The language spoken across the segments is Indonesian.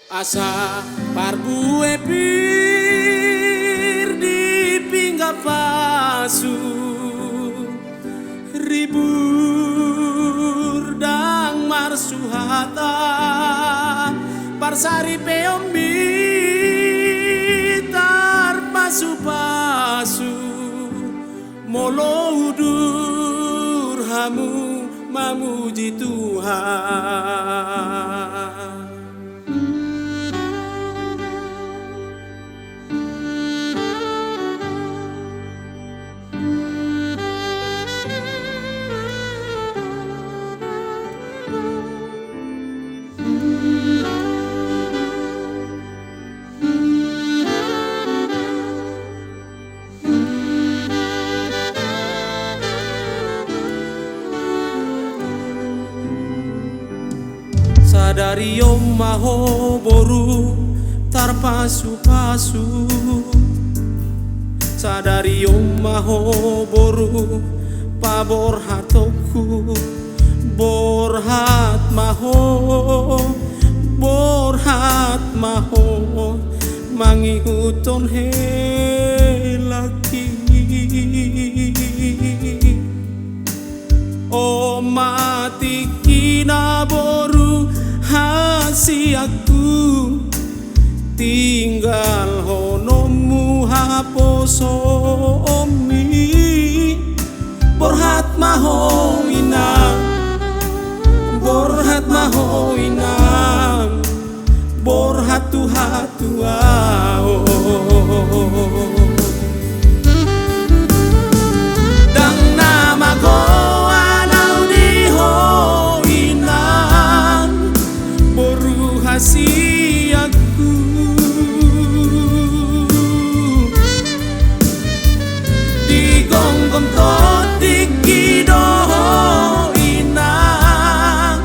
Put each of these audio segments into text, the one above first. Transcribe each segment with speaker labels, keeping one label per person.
Speaker 1: Asa parbue pir di pinggah pasu ribur dang marsuhata parsari peombi tar pasu-pasu molo udur hamu mamuji Tuhan. Sadari maho boru tar pasu-pasu, sadari maho boru pabor hatoku borhat maho mangi uton helaki o mati kina boru hasi aku tinggal honomu haposo omi borhat maho inang borhat hatu ao dang nama go anau diho inang boru hasi aku digonggong totik kidoho inang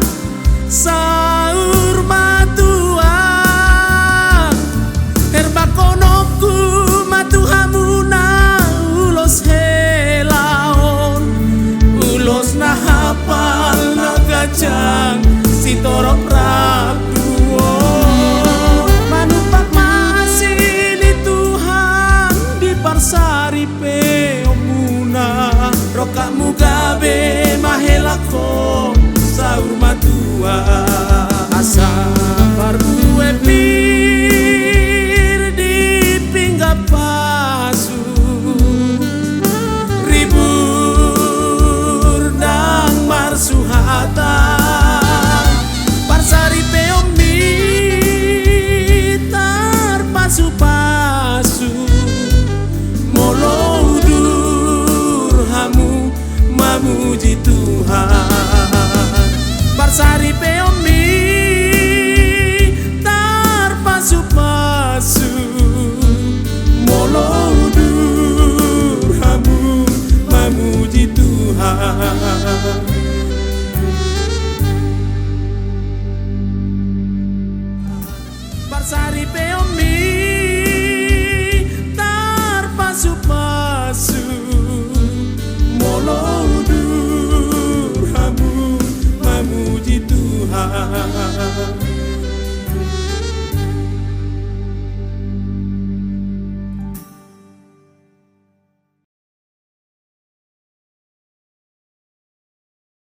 Speaker 1: saur matua herbakonoku matuhamuna ulos helaon ulos nahapal nagajang si torok rapuo manupak masih di Tuhan di parsari peomuna rokamu gabe mahelako saur matua asa parbue pir di pinggah pasu ribur dang marsuhata parsari peombi tar pasu-pasu molo udur hamu mamuji Tuhan parsari peombi tar pasu-pasu molo udur hamu mamuji Tuhan. Parsari peombi